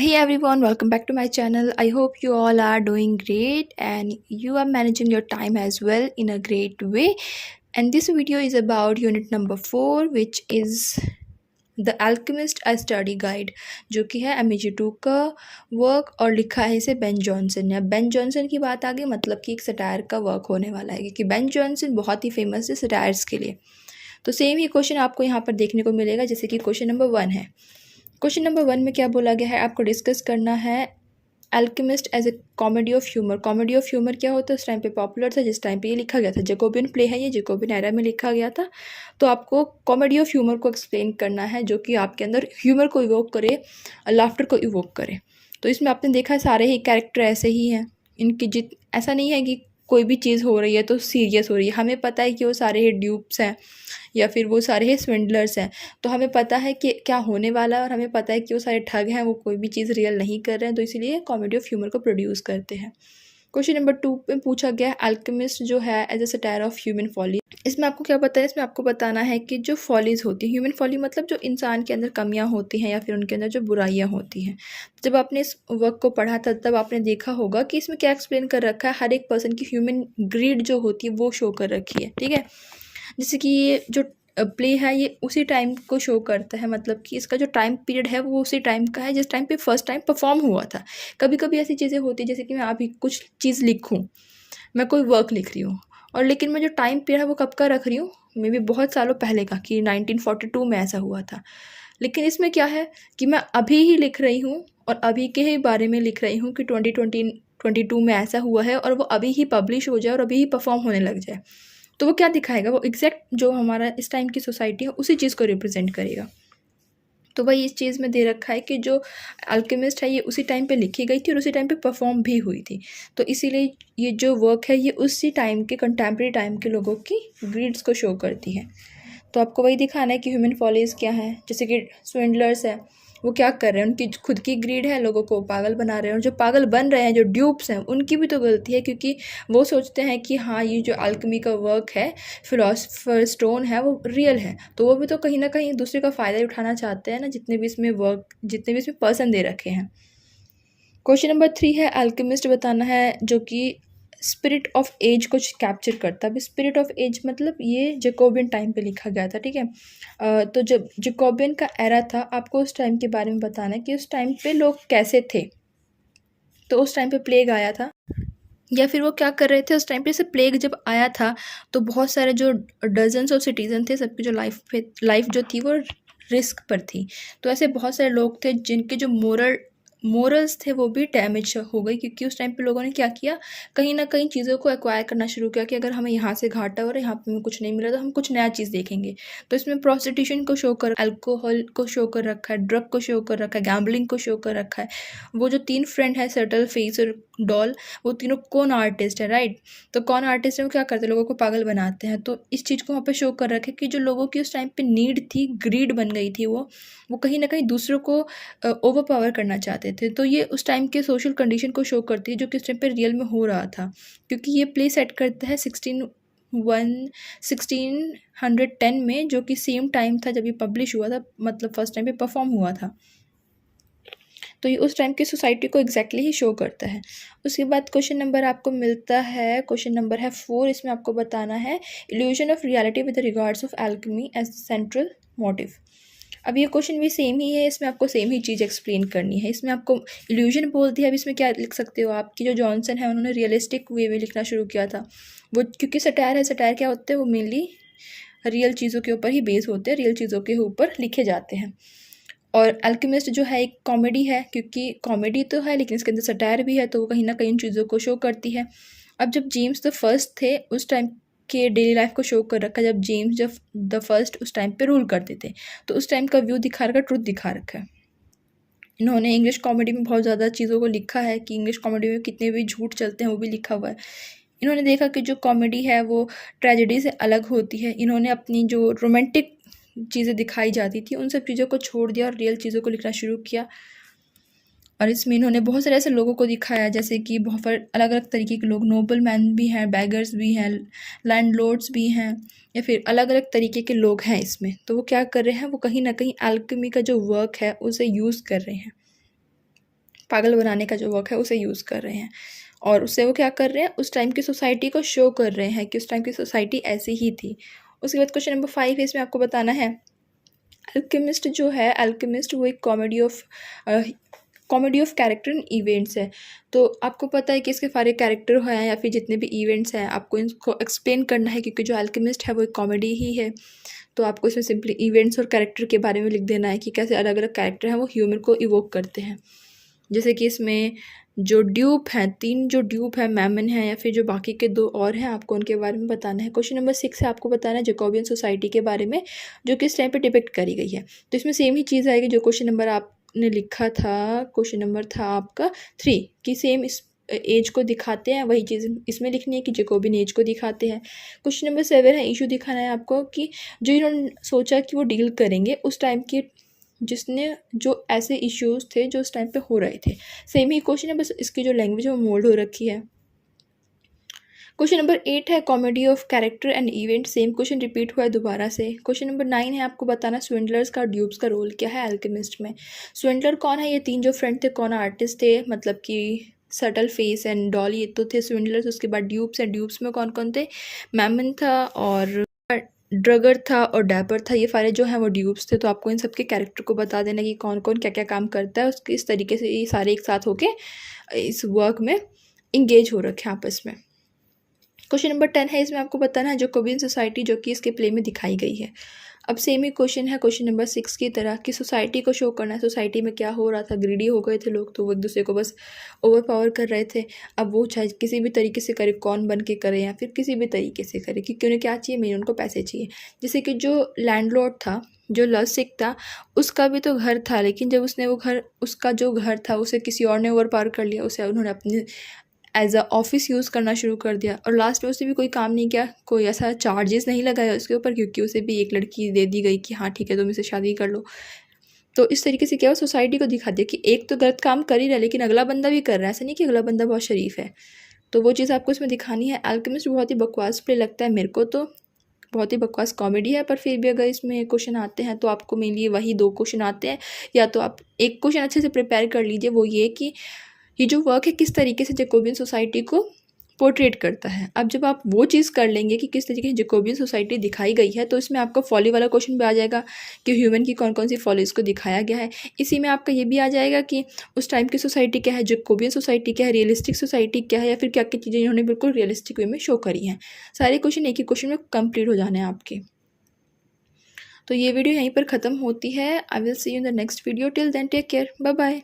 Hey everyone, welcome back to my channel. I hope you all are doing great and you are managing your time as well in a great way. And this video is about unit number 4, which is The Alchemist a Study Guide, जो कि है MEG2 का work और लिखा है इसे Ben Jonson ने। अब बेन जॉनसन की बात आ गई, मतलब कि एक सटायर का वर्क होने वाला है, क्योंकि बेन जॉनसन बहुत ही फेमस है सटायर्स के लिए। तो सेम ही क्वेश्चन आपको यहाँ पर देखने को मिलेगा, जैसे कि क्वेश्चन नंबर 1 है। क्वेश्चन नंबर 1 में क्या बोला गया है, आपको डिस्कस करना है alchemist as a comedy of humour. Comedy of humour क्या होता है, उस टाइम पे पॉपुलर था जिस टाइम पे ये लिखा गया था। जैकोबियन प्ले है, ये जैकोबियन एरा में लिखा गया था। तो आपको कॉमेडी ऑफ ह्यूमर को एक्सप्लेन करना है, जो कि आपके अंदर ह्यूमर को इवोक करे, लाफ्टर को इवोक करे। तो इसमें आपने देखा है सारे ही कैरेक्टर ऐसे ही हैं, इनकी ऐसा नहीं है कि कोई भी चीज़ हो रही है तो सीरियस हो रही है। हमें पता है कि वो सारे ही ड्यूप्स हैं या फिर वो सारे ही स्विंडलर्स हैं, तो हमें पता है कि क्या होने वाला है और हमें पता है कि वो सारे ठग हैं, वो कोई भी चीज़ रियल नहीं कर रहे हैं। तो इसीलिए कॉमेडी ऑफ ह्यूमर को प्रोड्यूस करते हैं। क्वेश्चन नंबर 2 में पूछा गया है अल्केमिस्ट जो है as a satire of human folly. इसमें आपको क्या पता है, इसमें आपको बताना है कि जो फॉलीज होती हैं, ह्यूमन फॉली मतलब जो इंसान के अंदर कमियां होती हैं या फिर उनके अंदर जो बुराइयां होती हैं। जब आपने इस वर्क को पढ़ा था तब आपने देखा होगा कि इसमें क्या एक्सप्लेन कर रखा है, हर एक पर्सन की ह्यूमन ग्रीड जो होती है वो शो कर रखी है। ठीक है, जैसे कि ये जो प्ले है ये उसी टाइम को शो करता है, मतलब कि इसका जो टाइम पीरियड है वो उसी टाइम का है जिस टाइम पे फर्स्ट टाइम परफॉर्म हुआ था। कभी कभी ऐसी चीज़ें होती है, जैसे कि मैं अभी कुछ चीज़ लिखूँ, मैं कोई वर्क लिख रही हूँ और लेकिन मैं जो टाइम पीरियड है वो कब का रख रही हूँ, मे बी बहुत सालों पहले का, कि 1942 में ऐसा हुआ था। लेकिन इसमें क्या है कि मैं अभी ही लिख रही हूँ और अभी के ही बारे में लिख रही हूँ कि 2022 में ऐसा हुआ है और वो अभी ही पब्लिश हो जाए और अभी ही परफॉर्म होने लग जाए। तो वो क्या दिखाएगा, वो एग्जैक्ट जो हमारा इस टाइम की सोसाइटी है उसी चीज़ को रिप्रेजेंट करेगा। तो वही इस चीज़ में दे रखा है कि जो अल्केमिस्ट है ये उसी टाइम पे लिखी गई थी और उसी टाइम पे परफॉर्म भी हुई थी। तो इसीलिए ये जो वर्क है ये उसी टाइम के कंटेम्प्रेरी टाइम के लोगों की ग्रीड्स को शो करती है। तो आपको वही दिखाना है कि ह्यूमन फॉलीज क्या है, जैसे कि स्विंडलर्स है, वो क्या कर रहे हैं, उनकी खुद की ग्रीड है, लोगों को पागल बना रहे हैं। और जो पागल बन रहे हैं, जो ड्यूप्स हैं, उनकी भी तो गलती है, क्योंकि वो सोचते हैं कि हाँ ये जो अल्केमी का वर्क है, फिलोसफर स्टोन है, वो रियल है। तो वो भी तो कहीं ना कहीं दूसरे का फ़ायदा उठाना चाहते हैं ना, जितने भी इसमें पर्सन दे रखे हैं। क्वेश्चन नंबर 3 है अल्केमिस्ट बताना है जो कि स्पिरिट ऑफ एज को कैप्चर करता है। अभी स्पिरिट ऑफ एज मतलब ये जैकोबियन टाइम पे लिखा गया था। ठीक है, तो जब जैकोबियन का एरा था, आपको उस टाइम के बारे में बताना है कि उस टाइम पे लोग कैसे थे। तो उस टाइम पे प्लेग आया था या फिर वो क्या कर रहे थे उस टाइम पे। से प्लेग जब आया था तो बहुत सारे जो डजन्स ऑफ सिटीजन थे, सबकी जो लाइफ जो थी वो रिस्क पर थी। तो ऐसे बहुत सारे लोग थे जिनके जो मोरल्स थे वो भी डैमेज हो गई, क्योंकि उस टाइम पे लोगों ने क्या किया, कहीं ना कहीं चीज़ों को एक्वायर करना शुरू किया कि अगर हमें यहाँ से घाटा हो रहा है, यहाँ पे हमें कुछ नहीं मिला तो हम कुछ नया चीज़ देखेंगे। तो इसमें प्रोस्टिट्यूशन को शो कर, अल्कोहल को शो कर रखा है, ड्रग को शो कर रखा है, गैम्बलिंग को शो कर रखा है। वो जो 3 फ्रेंड है, सटल, फेस और डॉल, वो तीनों कौन आर्टिस्ट है, राइट। तो कौन आर्टिस्ट है, वो क्या करते हैं, लोगों को पागल बनाते हैं। तो इस चीज़ को वहाँ पे शो कर रखे कि जो लोगों की उस टाइम पे नीड थी, ग्रीड बन गई थी, वो कहीं ना कहीं दूसरों को ओवर पावर करना चाहते थे। तो ये उस टाइम के सोशल कंडीशन को शो करती है जो कि उस टाइम पे रियल में हो रहा था, क्योंकि ये प्ले सेट करता है 1610 में, जो कि सेम टाइम था जब ये पब्लिश हुआ था, मतलब फर्स्ट टाइम पे परफॉर्म हुआ था। तो ये उस टाइम की सोसाइटी को एग्जैक्टली ही शो करता है। उसके बाद क्वेश्चन नंबर आपको मिलता है, क्वेश्चन नंबर है 4। इसमें आपको बताना है illusion of reality with regards of alchemy as central motive. अब ये क्वेश्चन भी सेम ही है, इसमें आपको सेम ही चीज़ एक्सप्लेन करनी है। इसमें आपको इल्यूजन बोल दिया, अब इसमें क्या लिख सकते हो आप कि जो जॉनसन है उन्होंने रियलिस्टिक वे में लिखना शुरू किया था। वो क्योंकि सटायर है, सटायर क्या होते हैं, वो मेनली रियल चीज़ों के ऊपर ही बेस होते हैं, रियल चीज़ों के ऊपर लिखे जाते हैं। और अल्केमिस्ट जो है एक कॉमेडी है, क्योंकि कॉमेडी तो है लेकिन इसके अंदर सटायर भी है, तो वो कहीं ना कहीं इन चीज़ों को शो करती है। अब जब जेम्स द फर्स्ट थे उस टाइम के डेली लाइफ को शो कर रखा है, जब द फर्स्ट उस टाइम पे रूल करते थे, तो उस टाइम का व्यू दिखा रखा, ट्रुथ दिखा रखा है। इन्होंने इंग्लिश कॉमेडी में बहुत ज़्यादा चीज़ों को लिखा है कि इंग्लिश कॉमेडी में कितने भी झूठ चलते हैं वो भी लिखा हुआ है। इन्होंने देखा कि जो कॉमेडी है वो ट्रेजेडी से अलग होती है। इन्होंने अपनी जो रोमांटिक चीज़ें दिखाई जाती थी उन सब चीज़ों को छोड़ दिया और रियल चीज़ों को लिखना शुरू किया। और इसमें इन्होंने बहुत सारे ऐसे लोगों को दिखाया, जैसे कि बहुत अलग अलग तरीके के लोग, नोबल मैन भी हैं, बैगर्स भी हैं, लैंडलॉर्ड्स भी हैं, या फिर अलग अलग तरीके के लोग हैं इसमें। तो वो क्या कर रहे हैं, वो कहीं ना कहीं अल्केमी का जो वर्क है उसे यूज़ कर रहे हैं। पागल बनाने का जो वर्क है उसे यूज़ कर रहे हैं। और उससे वो क्या कर रहे हैं, उस टाइम की सोसाइटी को शो कर रहे हैं कि उस टाइम की सोसाइटी ऐसी ही थी। उसके बाद क्वेश्चन नंबर 5 है, इसमें आपको बताना है अल्केमिस्ट जो है, अल्केमिस्ट वो एक comedy of character and events है। तो आपको पता है कि इसके सारे कैरेक्टर हैं या फिर जितने भी इवेंट्स हैं आपको इनको एक्सप्लेन करना है, क्योंकि जो अल्केमिस्ट है वो एक कॉमेडी ही है। तो आपको इसमें सिंपली इवेंट्स और कैरेक्टर के बारे में लिख देना है कि कैसे अलग अलग कैरेक्टर हैं वो ह्यूमर को इवोक करते हैं। जैसे कि इसमें जो ड्यूप हैं, 3 जो ड्यूप हैं, मैमन हैं या फिर जो बाकी के 2 और हैं, आपको उनके बारे में बताना है। क्वेश्चन नंबर 6 है, आपको बताना है जैकोबियन सोसाइटी के बारे में जो किस टाइम पे डिपिक्ट करी गई है। तो इसमें सेम ही चीज़ आएगी जो क्वेश्चन नंबर आपने लिखा था, क्वेश्चन नंबर था आपका 3 कि सेम इस एज को दिखाते हैं, वही चीज़ इसमें लिखनी है कि जैकोबियन एज को दिखाते हैं। क्वेश्चन नंबर 7 है, इशू दिखाना है आपको कि जो इन्होंने सोचा कि वो डील करेंगे उस टाइम की जिसने जो ऐसे इश्यूज थे जो उस टाइम पे हो रहे थे। सेम ही क्वेश्चन है, बस इसकी जो लैंग्वेज है वो मोल्ड हो रखी है। क्वेश्चन नंबर 8 है comedy of character and event, same question repeat हुआ है दोबारा से। क्वेश्चन नंबर 9 है, आपको बताना स्विंडलर्स का ड्यूब्स का रोल क्या है अल्केमिस्ट में। स्विंडलर कौन है, ये 3 जो फ्रेंड थे कौन आर्टिस्ट थे, मतलब कि सटल फेस एंड डॉल, ये तो थे स्विंडलर्स। उसके बाद ड्यूब्स हैं, ड्यूब्स में कौन कौन थे, मैमन था और ड्रगर था और डैपर था, ये सारे जो हैं वो ड्यूब्स थे। तो आपको इन सबके कैरेक्टर को बता देना कि कौन कौन क्या क्या काम करता है, उसके इस तरीके से ये सारे एक साथ होके इस वर्क में इंगेज हो रखे हैं आपस में। क्वेश्चन नंबर 10 है, इसमें आपको बताना है जैकोबियन सोसाइटी जो कि इसके प्ले में दिखाई गई है। अब सेम ही क्वेश्चन है क्वेश्चन नंबर 6 की तरह कि सोसाइटी को शो करना है, सोसाइटी में क्या हो रहा था, ग्रीडी हो गए थे लोग, तो वो एक दूसरे को बस ओवर पावर कर रहे थे। अब वो चाहे किसी भी तरीके से करे, कौन बन के करे या फिर किसी भी तरीके से करे, क्योंकि उन्हें क्या चाहिए, मेन उनको पैसे चाहिए। जैसे कि जो लैंडलॉर्ड था, जो लवसिक था, उसका भी तो घर था, लेकिन जब उसने वो घर, उसका जो घर था उसे किसी और ने ओवर पावर कर लिया, उसे उन्होंने अपने एज अ ऑफिस यूज़ करना शुरू कर दिया और लास्ट में उसे भी कोई काम नहीं किया, कोई ऐसा चार्जेस नहीं लगाया उसके ऊपर, क्योंकि उसे भी एक लड़की दे दी गई कि हाँ ठीक है तुम इसे शादी कर लो। तो इस तरीके से क्या हो, सोसाइटी को दिखा दिया कि एक तो गलत काम कर ही रहा है लेकिन अगला बंदा भी कर रहा है, ऐसा नहीं कि अगला बंदा बहुत शरीफ है। तो वो चीज़ आपको इसमें दिखानी है। अल्केमिस्ट बहुत ही बकवास प्ले लगता है मेरे को, तो बहुत ही बकवास कॉमेडी है, पर फिर भी अगर इसमें क्वेश्चन आते हैं तो आपको मेनली वही 2 क्वेश्चन आते हैं। या तो आप एक क्वेश्चन अच्छे से प्रिपेयर कर लीजिए, वो ये कि ये जो वर्क है किस तरीके से जैकोबियन सोसाइटी को पोर्ट्रेट करता है। अब जब आप वो चीज़ कर लेंगे कि किस तरीके से जैकोबियन सोसाइटी दिखाई गई है, तो इसमें आपका फॉली वाला क्वेश्चन भी आ जाएगा कि ह्यूमन की कौन कौन सी फॉलीज को दिखाया गया है। इसी में आपका ये भी आ जाएगा कि उस टाइम की सोसाइटी क्या है, जैकोबियन सोसाइटी क्या है, रियलिस्टिक सोसाइटी क्या है, या फिर क्या क्या चीज़ें इन्होंने बिल्कुल रियलिस्टिक वे में शो करी हैं। सारे क्वेश्चन एक ही क्वेश्चन में कंप्लीट हो जाने हैं आपके। तो ये वीडियो यहीं पर ख़त्म होती है। I will see you in the next video, till then take care, bye bye.